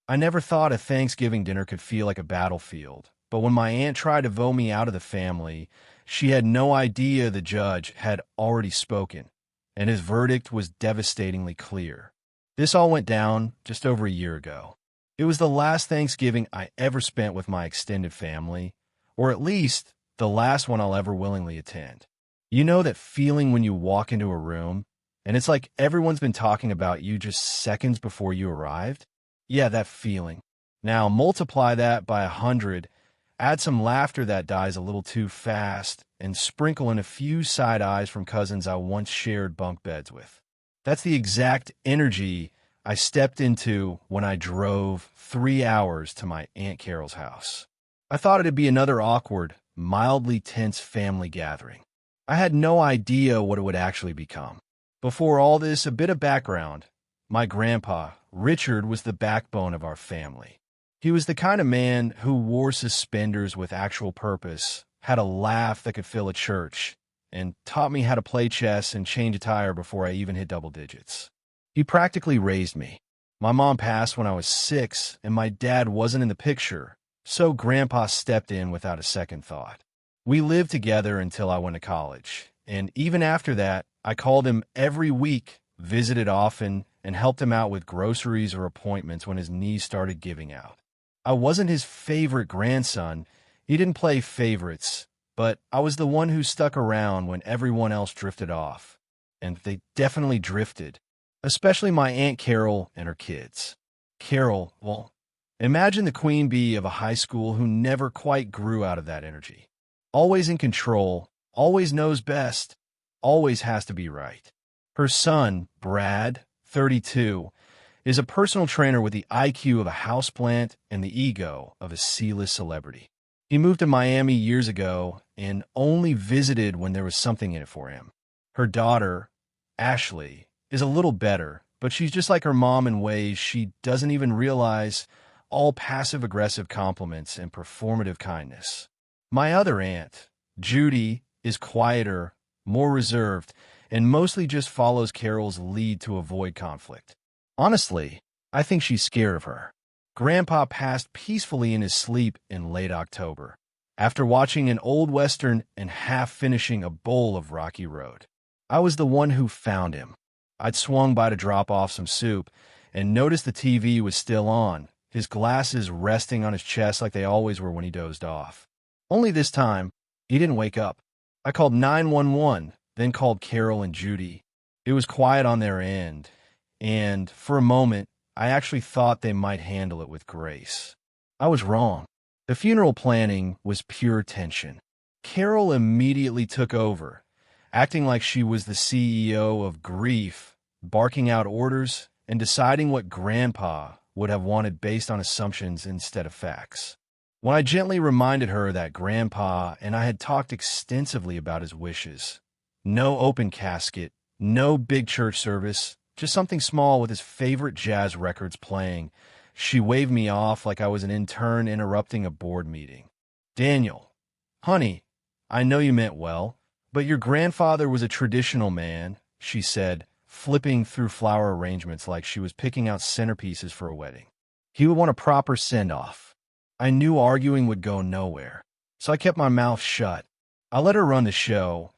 I never thought a Thanksgiving dinner could feel like a battlefield, but when my aunt tried to vote me out of the family, she had no idea the judge had already spoken, and his verdict was devastatingly clear. This all went down just over a year ago. It was the last Thanksgiving I ever spent with my extended family, or at least the last one I'll ever willingly attend. You know that feeling when you walk into a room, and it's like everyone's been talking about you just seconds before you arrived? Yeah, that feeling. Now multiply that by 100, add some laughter that dies a little too fast, and sprinkle in a few side eyes from cousins I once shared bunk beds with. That's the exact energy I stepped into when I drove 3 hours to my Aunt Carol's house. I thought it'd be another awkward, mildly tense family gathering. I had no idea what it would actually become. Before all this, a bit of background. My grandpa, Richard, was the backbone of our family. He was the kind of man who wore suspenders with actual purpose, had a laugh that could fill a church, and taught me how to play chess and change a tire before I even hit double digits. He practically raised me. My mom passed when I was 6, and my dad wasn't in the picture, so Grandpa stepped in without a second thought. We lived together until I went to college, and even after that, I called him every week, visited often, and helped him out with groceries or appointments when his knees started giving out. I wasn't his favorite grandson. He didn't play favorites, but I was the one who stuck around when everyone else drifted off. And they definitely drifted, especially my Aunt Carol and her kids. Carol, well, imagine the queen bee of a high school who never quite grew out of that energy. Always in control, always knows best, always has to be right. Her son, Brad, 32, is a personal trainer with the IQ of a houseplant and the ego of a C-list celebrity. He moved to Miami years ago and only visited when there was something in it for him. Her daughter, Ashley, is a little better, but she's just like her mom in ways she doesn't even realize, all passive-aggressive compliments and performative kindness. My other aunt, Judy, is quieter, more reserved, and mostly just follows Carol's lead to avoid conflict. Honestly, I think she's scared of her. Grandpa passed peacefully in his sleep in late October, after watching an old Western and half-finishing a bowl of Rocky Road. I was the one who found him. I'd swung by to drop off some soup and noticed the TV was still on, his glasses resting on his chest like they always were when he dozed off. Only this time, he didn't wake up. I called 911, then called Carol and Judy. It was quiet on their end, and for a moment, I actually thought they might handle it with grace. I was wrong. The funeral planning was pure tension. Carol immediately took over, acting like she was the CEO of grief, barking out orders, and deciding what Grandpa would have wanted based on assumptions instead of facts. When I gently reminded her that Grandpa and I had talked extensively about his wishes, no open casket, no big church service, just something small with his favorite jazz records playing, she waved me off like I was an intern interrupting a board meeting. Daniel, honey, I know you meant well, but your grandfather was a traditional man, she said, flipping through flower arrangements like she was picking out centerpieces for a wedding. He would want a proper send-off. I knew arguing would go nowhere, so I kept my mouth shut. I let her run the show,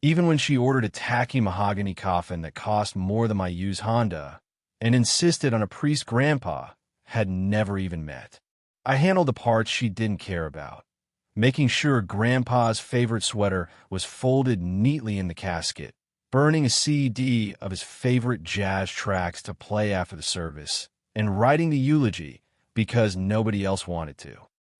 even when she ordered a tacky mahogany coffin that cost more than my used Honda, and insisted on a priest Grandpa had never even met. I handled the parts she didn't care about, making sure Grandpa's favorite sweater was folded neatly in the casket, burning a CD of his favorite jazz tracks to play after the service, and writing the eulogy because nobody else wanted to.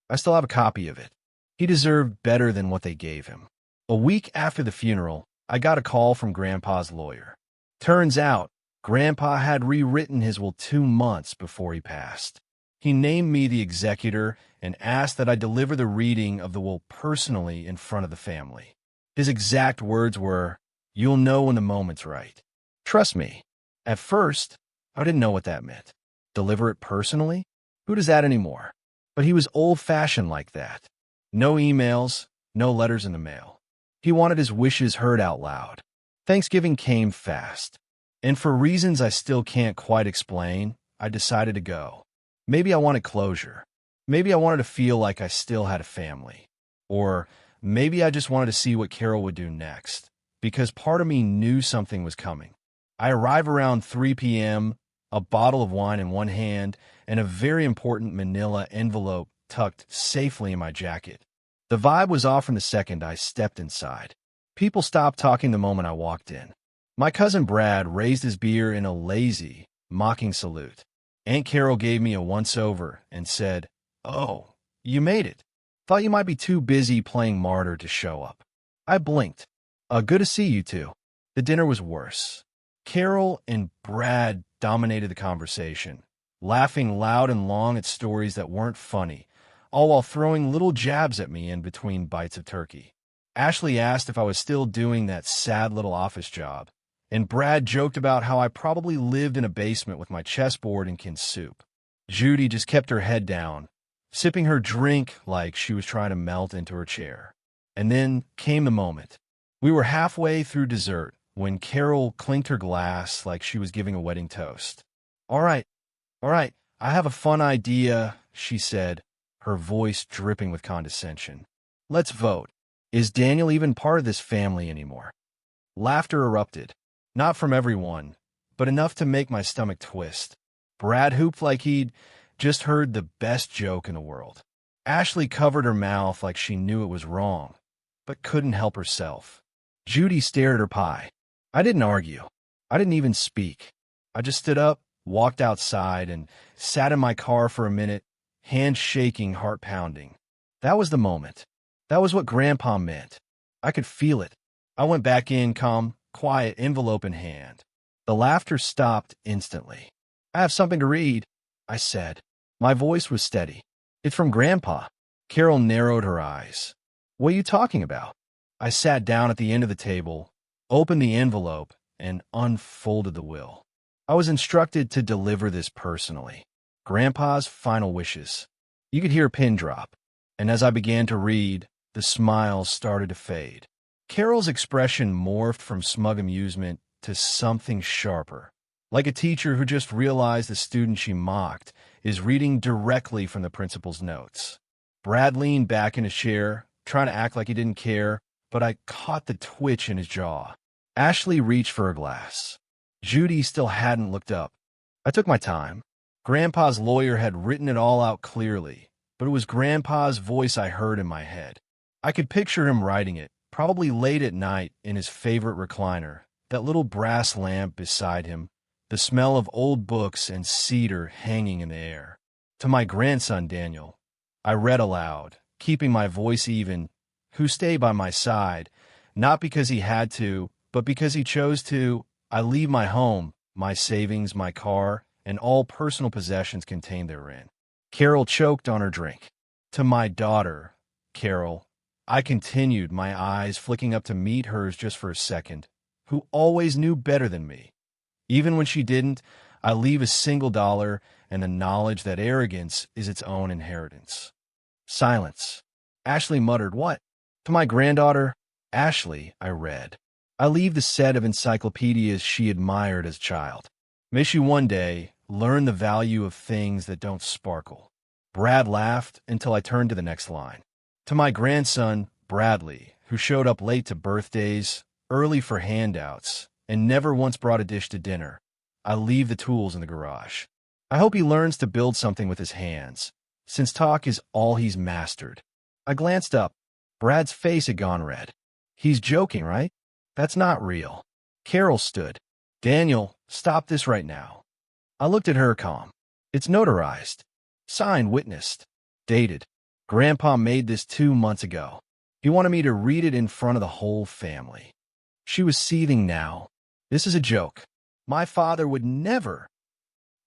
I still have a copy of it. He deserved better than what they gave him. A week after the funeral, I got a call from Grandpa's lawyer. Turns out, Grandpa had rewritten his will 2 months before he passed. He named me the executor and asked that I deliver the reading of the will personally in front of the family. His exact words were, "You'll know when the moment's right." Trust me, at first, I didn't know what that meant. Deliver it personally? Who does that anymore? But he was old-fashioned like that. No emails, no letters in the mail. He wanted his wishes heard out loud. Thanksgiving came fast, and for reasons I still can't quite explain, I decided to go. Maybe I wanted closure. Maybe I wanted to feel like I still had a family. Or maybe I just wanted to see what Carol would do next, because part of me knew something was coming. I arrive around 3 p.m., a bottle of wine in one hand, and a very important manila envelope tucked safely in my jacket. The vibe was off from the second I stepped inside. People stopped talking the moment I walked in. My cousin Brad raised his beer in a lazy, mocking salute. Aunt Carol gave me a once-over and said, "Oh, you made it. Thought you might be too busy playing martyr to show up." I blinked. Good to see you two." The dinner was worse. Carol and Brad dominated the conversation, laughing loud and long at stories that weren't funny, all while throwing little jabs at me in between bites of turkey. Ashley asked if I was still doing that sad little office job, and Brad joked about how I probably lived in a basement with my chessboard and canned soup. Judy just kept her head down, sipping her drink like she was trying to melt into her chair. And then came the moment. We were halfway through dessert when Carol clinked her glass like she was giving a wedding toast. All right, I have a fun idea," she said, her voice dripping with condescension. "Let's vote. Is Daniel even part of this family anymore?" Laughter erupted. Not from everyone, but enough to make my stomach twist. Brad hooped like he'd just heard the best joke in the world. Ashley covered her mouth like she knew it was wrong, but couldn't help herself. Judy stared at her pie. I didn't argue. I didn't even speak. I just stood up, walked outside, and sat in my car for a minute, hands shaking, heart pounding. That was the moment. That was what Grandpa meant. I could feel it. I went back in, calm, quiet, envelope in hand. The laughter stopped instantly. "I have something to read," I said. My voice was steady. "It's from Grandpa." Carol narrowed her eyes. "What are you talking about?" I sat down at the end of the table, opened the envelope, and unfolded the will. I was instructed to deliver this personally. Grandpa's final wishes. You could hear a pin drop, and as I began to read, the smiles started to fade. Carol's expression morphed from smug amusement to something sharper, like a teacher who just realized the student she mocked is reading directly from the principal's notes. Brad leaned back in his chair, trying to act like he didn't care, but I caught the twitch in his jaw. Ashley reached for her glass. Judy still hadn't looked up. I took my time. Grandpa's lawyer had written it all out clearly, but it was Grandpa's voice I heard in my head. I could picture him writing it, probably late at night in his favorite recliner, that little brass lamp beside him, the smell of old books and cedar hanging in the air. To my grandson, Daniel, I read aloud, keeping my voice even, who stayed by my side, not because he had to, but because he chose to. I leave my home, my savings, my car, and all personal possessions contained therein. Carol choked on her drink. To my daughter, Carol, I continued, my eyes flicking up to meet hers just for a second, who always knew better than me. Even when she didn't, I leave a single dollar and the knowledge that arrogance is its own inheritance. Silence. Ashley muttered, "What?" To my granddaughter, Ashley, I read. I leave the set of encyclopedias she admired as a child. May she one day learn the value of things that don't sparkle. Brad laughed until I turned to the next line. To my grandson, Bradley, who showed up late to birthdays, early for handouts, and never once brought a dish to dinner, I leave the tools in the garage. I hope he learns to build something with his hands, since talk is all he's mastered. I glanced up. Brad's face had gone red. He's joking, right? That's not real. Carol stood. "Daniel, stop this right now." I looked at her, calm. "It's notarized. Signed, witnessed. Dated. Grandpa made this 2 months ago. He wanted me to read it in front of the whole family." She was seething now. "This is a joke. My father would never."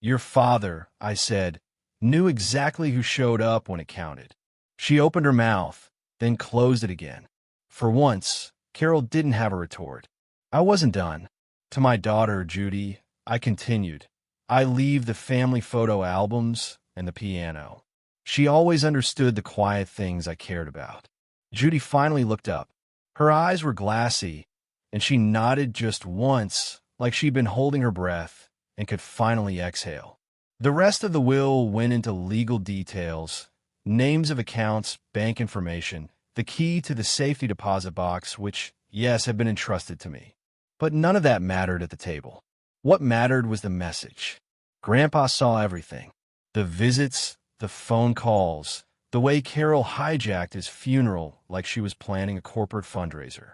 "Your father," I said, "knew exactly who showed up when it counted." She opened her mouth, then closed it again. For once, Carol didn't have a retort. I wasn't done. To my daughter, Judy, I continued. I leave the family photo albums and the piano. She always understood the quiet things I cared about. Judy finally looked up. Her eyes were glassy, and she nodded just once, like she'd been holding her breath and could finally exhale. The rest of the will went into legal details, names of accounts, bank information, the key to the safety deposit box, which, yes, had been entrusted to me. But none of that mattered at the table. What mattered was the message. Grandpa saw everything. The visits, the phone calls, the way Carol hijacked his funeral like she was planning a corporate fundraiser.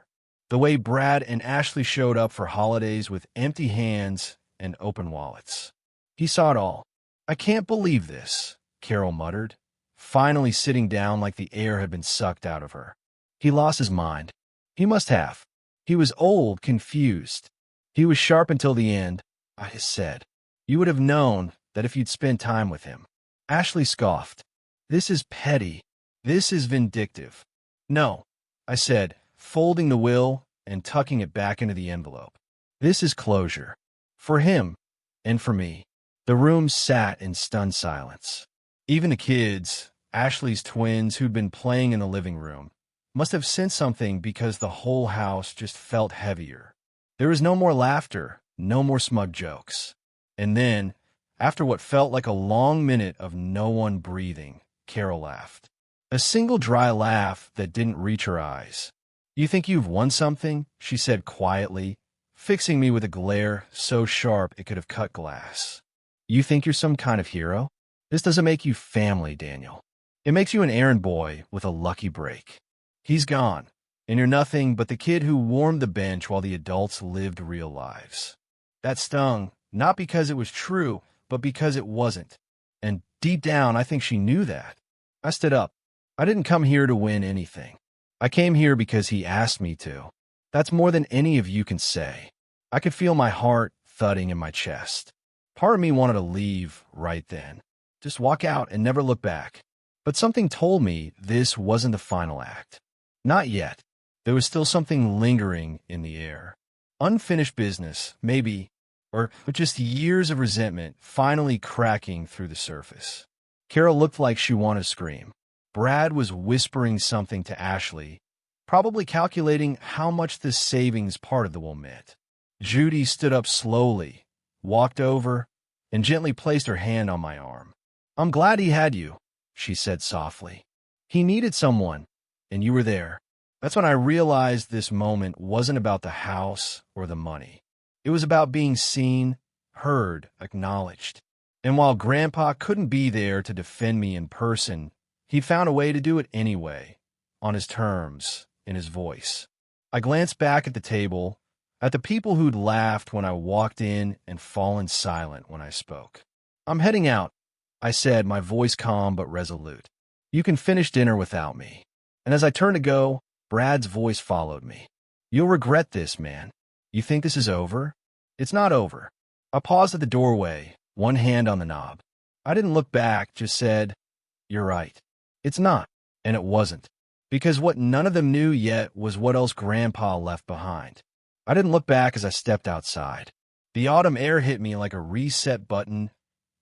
The way Brad and Ashley showed up for holidays with empty hands and open wallets. He saw it all. "I can't believe this," Carol muttered, finally sitting down like the air had been sucked out of her. He lost his mind. He must have. He was old, confused. He was sharp until the end, I said. "You would have known that if you'd spent time with him." Ashley scoffed. "This is petty. This is vindictive." "No," I said, folding the will and tucking it back into the envelope. "This is closure. For him, and for me." The room sat in stunned silence. Even the kids, Ashley's twins who'd been playing in the living room, must have sensed something because the whole house just felt heavier. There was no more laughter, no more smug jokes. And then, after what felt like a long minute of no one breathing, Carol laughed. A single dry laugh that didn't reach her eyes. "You think you've won something?" she said quietly, fixing me with a glare so sharp it could have cut glass. "You think you're some kind of hero? This doesn't make you family, Daniel. It makes you an errand boy with a lucky break. He's gone, and you're nothing but the kid who warmed the bench while the adults lived real lives." That stung, not because it was true, but because it wasn't. And deep down, I think she knew that. I stood up. "I didn't come here to win anything. I came here because he asked me to. That's more than any of you can say." I could feel my heart thudding in my chest. Part of me wanted to leave right then. Just walk out and never look back. But something told me this wasn't the final act. Not yet. There was still something lingering in the air. Unfinished business, maybe, or just years of resentment finally cracking through the surface. Carol looked like she wanted to scream. Brad was whispering something to Ashley, probably calculating how much this savings part of the will meant. Judy stood up slowly, walked over, and gently placed her hand on my arm. "I'm glad he had you," she said softly. "He needed someone, and you were there." That's when I realized this moment wasn't about the house or the money. It was about being seen, heard, acknowledged. And while Grandpa couldn't be there to defend me in person, he found a way to do it anyway, on his terms, in his voice. I glanced back at the table, at the people who'd laughed when I walked in and fallen silent when I spoke. "I'm heading out," I said, my voice calm but resolute. "You can finish dinner without me." And as I turned to go, Brad's voice followed me. "You'll regret this, man. You think this is over? It's not over." I paused at the doorway, one hand on the knob. I didn't look back, just said, "You're right. It's not." And it wasn't. Because what none of them knew yet was what else Grandpa left behind. I didn't look back as I stepped outside. The autumn air hit me like a reset button,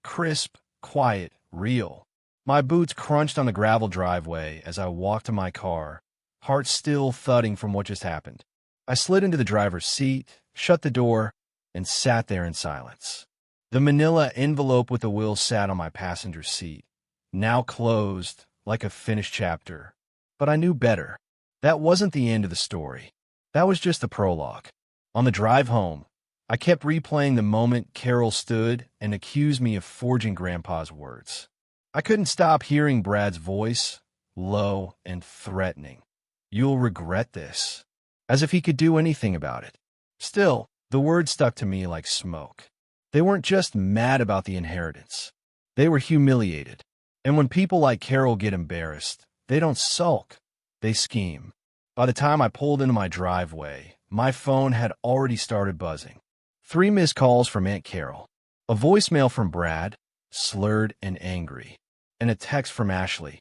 crisp, quiet, real. My boots crunched on the gravel driveway as I walked to my car, heart still thudding from what just happened. I slid into the driver's seat, shut the door, and sat there in silence. The manila envelope with the will sat on my passenger seat, now closed like a finished chapter. But I knew better. That wasn't the end of the story. That was just the prologue. On the drive home, I kept replaying the moment Carol stood and accused me of forging Grandpa's words. I couldn't stop hearing Brad's voice, low and threatening. "You'll regret this." As if he could do anything about it. Still, the words stuck to me like smoke. They weren't just mad about the inheritance. They were humiliated. And when people like Carol get embarrassed, they don't sulk. They scheme. By the time I pulled into my driveway, my phone had already started buzzing. 3 missed calls from Aunt Carol. A voicemail from Brad, slurred and angry. And a text from Ashley.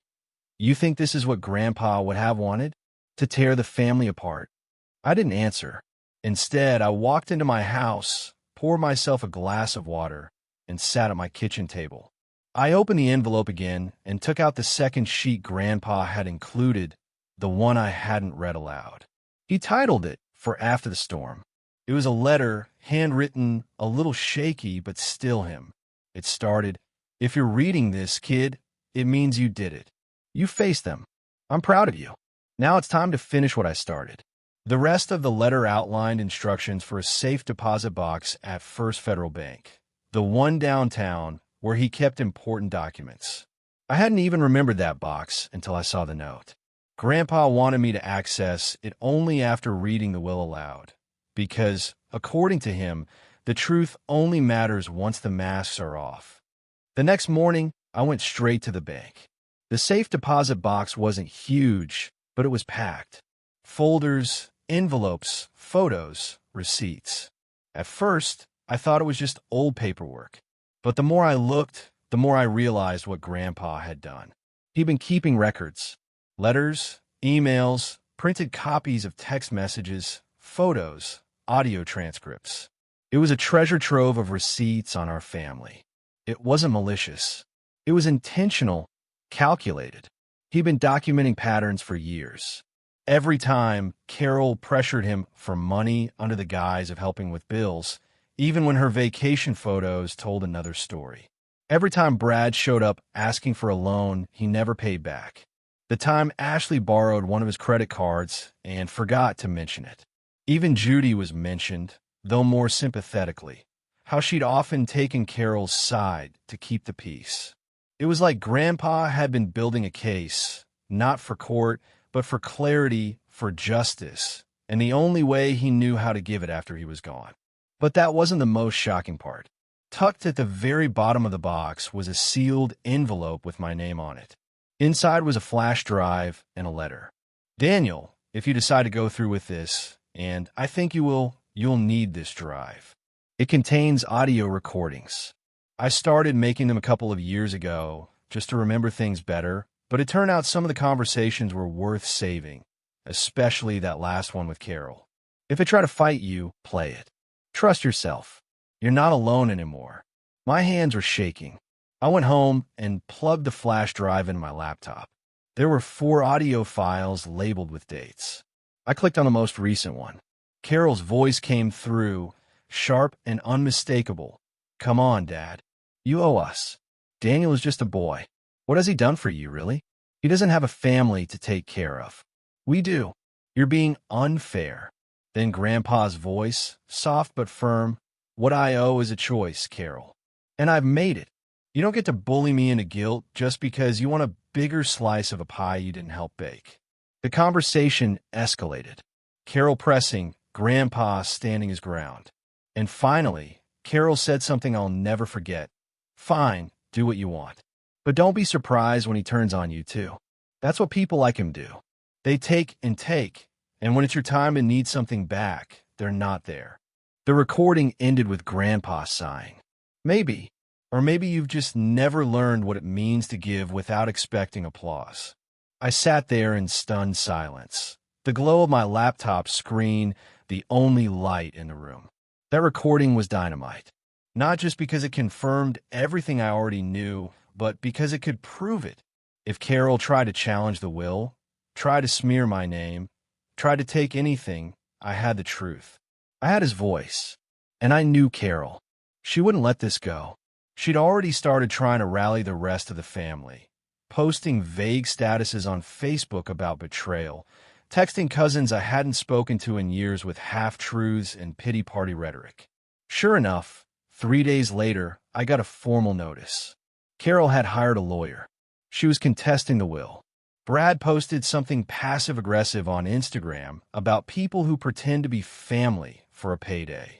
"You think this is what Grandpa would have wanted? To tear the family apart?" I didn't answer. Instead, I walked into my house, poured myself a glass of water, and sat at my kitchen table. I opened the envelope again and took out the second sheet Grandpa had included, the one I hadn't read aloud. He titled it "For After the Storm." It was a letter, handwritten, a little shaky, but still him. It started, If you're reading this, kid, it means you did it. You faced them. I'm proud of you. Now it's time to finish what I started. The rest of the letter outlined instructions for a safe deposit box at First Federal Bank, the one downtown where he kept important documents. I hadn't even remembered that box until I saw the note. Grandpa wanted me to access it only after reading the will aloud, because, according to him, the truth only matters once the masks are off. The next morning, I went straight to the bank. The safe deposit box wasn't huge, but it was packed. Folders, envelopes, photos, receipts. At first, I thought it was just old paperwork. But the more I looked, the more I realized what Grandpa had done. He'd been keeping records. Letters, emails, printed copies of text messages, photos, audio transcripts. It was a treasure trove of receipts on our family. It wasn't malicious. It was intentional, calculated. He'd been documenting patterns for years. Every time Carol pressured him for money under the guise of helping with bills, even when her vacation photos told another story. Every time Brad showed up asking for a loan he never paid back. The time Ashley borrowed one of his credit cards and forgot to mention it. Even Judy was mentioned, though more sympathetically. How she'd often taken Carol's side to keep the peace. It was like Grandpa had been building a case, not for court, but for clarity, for justice, and the only way he knew how to give it after he was gone. But that wasn't the most shocking part. Tucked at the very bottom of the box was a sealed envelope with my name on it. Inside was a flash drive and a letter. Daniel, if you decide to go through with this, and I think you'll need this drive. It contains audio recordings. I started making them a couple of years ago, just to remember things better, but it turned out some of the conversations were worth saving, especially that last one with Carol. If I try to fight you, play it. Trust yourself. You're not alone anymore. My hands were shaking. I went home and plugged the flash drive into my laptop. There were 4 audio files labeled with dates. I clicked on the most recent one. Carol's voice came through, sharp and unmistakable. Come on, Dad. You owe us. Daniel is just a boy. What has he done for you, really? He doesn't have a family to take care of. We do. You're being unfair. Then Grandpa's voice, soft but firm. What I owe is a choice, Carol. And I've made it. You don't get to bully me into guilt just because you want a bigger slice of a pie you didn't help bake. The conversation escalated. Carol pressing, Grandpa standing his ground. And finally, Carol said something I'll never forget. Fine, do what you want. But don't be surprised when he turns on you, too. That's what people like him do. They take and take, and when it's your time to need something back, they're not there. The recording ended with Grandpa sighing. Maybe. Or maybe you've just never learned what it means to give without expecting applause. I sat there in stunned silence. The glow of my laptop screen, the only light in the room. That recording was dynamite. Not just because it confirmed everything I already knew, but because it could prove it. If Carol tried to challenge the will, tried to smear my name, tried to take anything, I had the truth. I had his voice. And I knew Carol. She wouldn't let this go. She'd already started trying to rally the rest of the family, posting vague statuses on Facebook about betrayal, texting cousins I hadn't spoken to in years with half-truths and pity party rhetoric. Sure enough, 3 days later, I got a formal notice. Carol had hired a lawyer. She was contesting the will. Brad posted something passive-aggressive on Instagram about people who pretend to be family for a payday.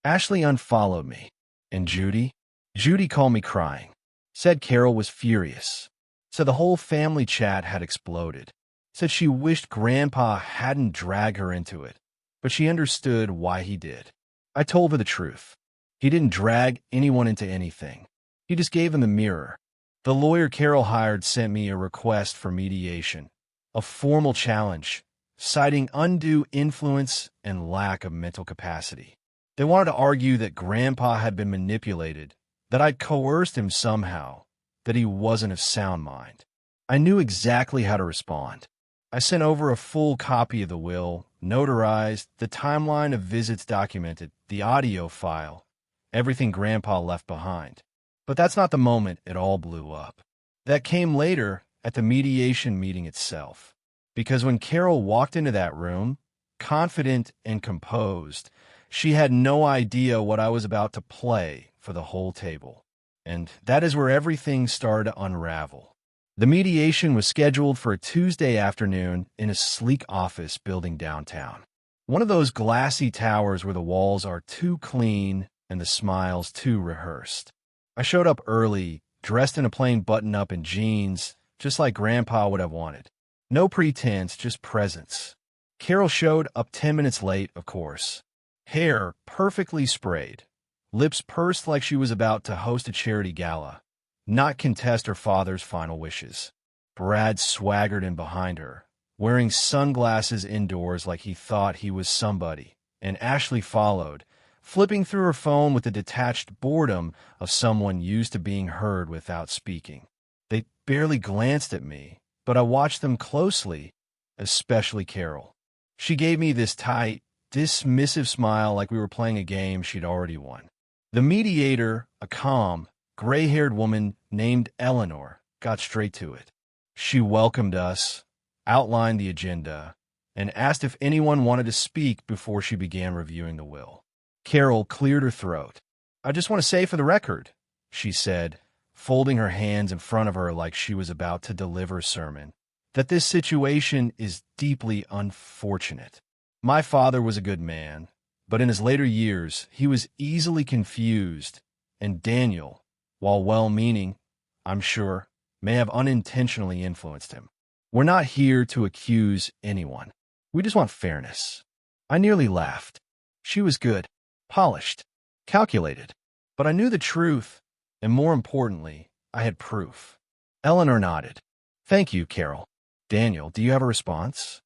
Ashley unfollowed me. And Judy? Judy called me crying. Said Carol was furious. Said the whole family chat had exploded. Said she wished Grandpa hadn't dragged her into it, but she understood why he did. I told her the truth. He didn't drag anyone into anything. He just gave him the mirror. The lawyer Carol hired sent me a request for mediation, a formal challenge, citing undue influence and lack of mental capacity. They wanted to argue that Grandpa had been manipulated, that I'd coerced him somehow, that he wasn't of sound mind. I knew exactly how to respond. I sent over a full copy of the will, notarized, the timeline of visits documented, the audio file, everything Grandpa left behind. But that's not the moment it all blew up. That came later at the mediation meeting itself. Because when Carol walked into that room, confident and composed, she had no idea what I was about to play for the whole table. And that is where everything started to unravel. The mediation was scheduled for a Tuesday afternoon in a sleek office building downtown. One of those glassy towers where the walls are too clean and the smiles too rehearsed. I showed up early, dressed in a plain button-up and jeans, just like Grandpa would have wanted. No pretense, just presence. Carol showed up 10 minutes late, of course. Hair perfectly sprayed. Lips pursed like she was about to host a charity gala, not contest her father's final wishes. Brad swaggered in behind her, wearing sunglasses indoors like he thought he was somebody, and Ashley followed, flipping through her phone with the detached boredom of someone used to being heard without speaking. They barely glanced at me, but I watched them closely, especially Carol. She gave me this tight, dismissive smile like we were playing a game she'd already won. The mediator, a calm, gray-haired woman named Eleanor, got straight to it. She welcomed us, outlined the agenda, and asked if anyone wanted to speak before she began reviewing the will. Carol cleared her throat. "I just want to say for the record," she said, folding her hands in front of her like she was about to deliver a sermon, "that this situation is deeply unfortunate. My father was a good man, but in his later years, he was easily confused, and Daniel, while well-meaning, I'm sure, may have unintentionally influenced him. We're not here to accuse anyone. We just want fairness." I nearly laughed. She was good, polished, calculated. But I knew the truth, and more importantly, I had proof. Eleanor nodded. "Thank you, Carol. Daniel, do you have a response?"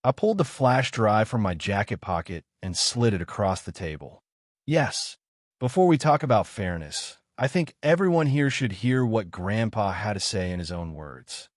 I pulled the flash drive from my jacket pocket and slid it across the table. "Yes. Before we talk about fairness, I think everyone here should hear what Grandpa had to say in his own words."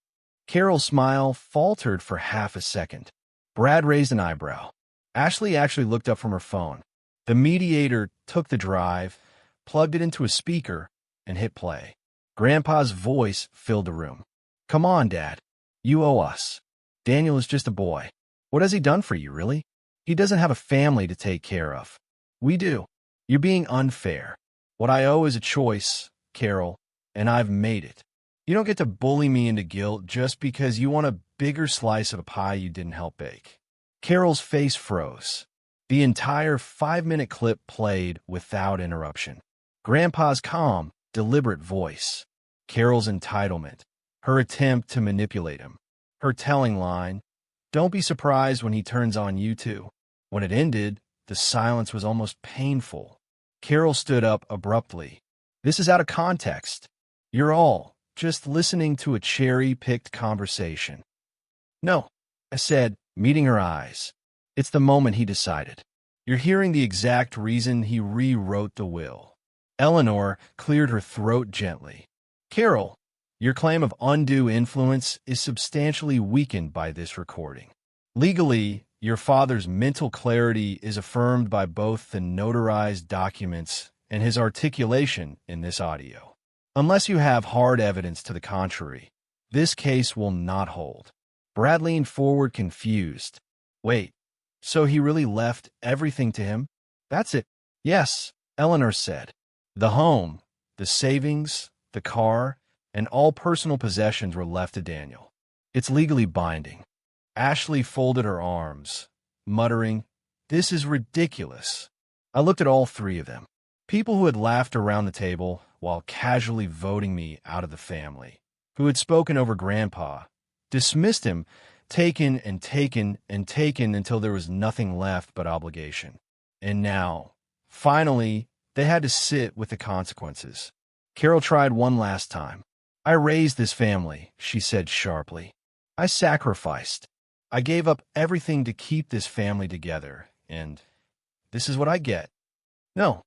Carol's smile faltered for half a second. Brad raised an eyebrow. Ashley actually looked up from her phone. The mediator took the drive, plugged it into a speaker, and hit play. Grandpa's voice filled the room. "Come on, Dad. You owe us. Daniel is just a boy. What has he done for you, really? He doesn't have a family to take care of. We do. You're being unfair. What I owe is a choice, Carol, and I've made it. You don't get to bully me into guilt just because you want a bigger slice of a pie you didn't help bake." Carol's face froze. The entire 5-minute clip played without interruption. Grandpa's calm, deliberate voice. Carol's entitlement. Her attempt to manipulate him. Her telling line, "Don't be surprised when he turns on you too." When it ended, the silence was almost painful. Carol stood up abruptly. "This is out of context. You're all just listening to a cherry-picked conversation." "No," I said, meeting her eyes. "It's the moment he decided. You're hearing the exact reason he rewrote the will." Eleanor cleared her throat gently. "Carol, your claim of undue influence is substantially weakened by this recording. Legally, your father's mental clarity is affirmed by both the notarized documents and his articulation in this audio. Unless you have hard evidence to the contrary, this case will not hold." Brad leaned forward confused. "Wait, so he really left everything to him? That's it." "Yes," Eleanor said. "The home, the savings, the car, and all personal possessions were left to Daniel. It's legally binding." Ashley folded her arms, muttering, "This is ridiculous." I looked at all three of them. People who had laughed around the table while casually voting me out of the family, who had spoken over Grandpa, dismissed him, taken and taken and taken until there was nothing left but obligation. And now, finally, they had to sit with the consequences. Carol tried one last time. "I raised this family," she said sharply. "I sacrificed. I gave up everything to keep this family together, and this is what I get." "No,"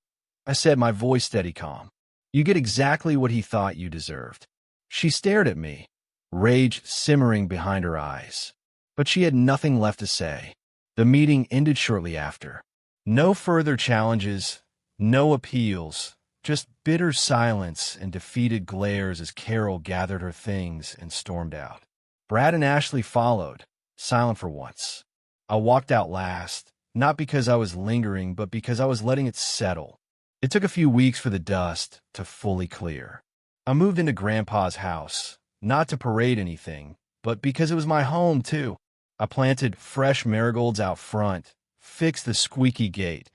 I said, my voice steady calm. "You get exactly what he thought you deserved." She stared at me, rage simmering behind her eyes. But she had nothing left to say. The meeting ended shortly after. No further challenges, no appeals, Just bitter silence and defeated glares as Carol gathered her things and stormed out. Brad and Ashley followed, silent for once. I walked out last, not because I was lingering, but because I was letting it settle. It took a few weeks for the dust to fully clear. I moved into Grandpa's house, not to parade anything, but because it was my home, too. I planted fresh marigolds out front, fixed the squeaky gate,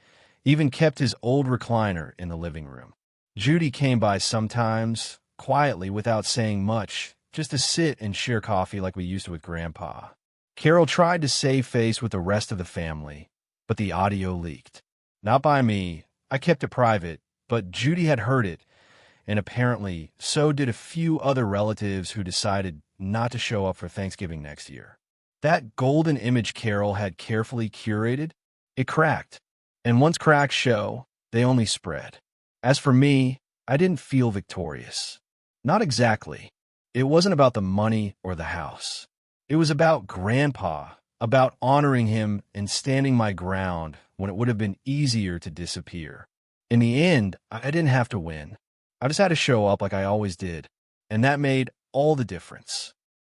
even kept his old recliner in the living room. Judy came by sometimes, quietly without saying much, just to sit and share coffee like we used to with Grandpa. Carol tried to save face with the rest of the family, but the audio leaked. Not by me, I kept it private, but Judy had heard it, and apparently so did a few other relatives who decided not to show up for Thanksgiving next year. That golden image Carol had carefully curated, it cracked. And once cracks show, they only spread. As for me, I didn't feel victorious. Not exactly. It wasn't about the money or the house. It was about Grandpa, about honoring him and standing my ground when it would have been easier to disappear. In the end, I didn't have to win. I just had to show up like I always did, and that made all the difference.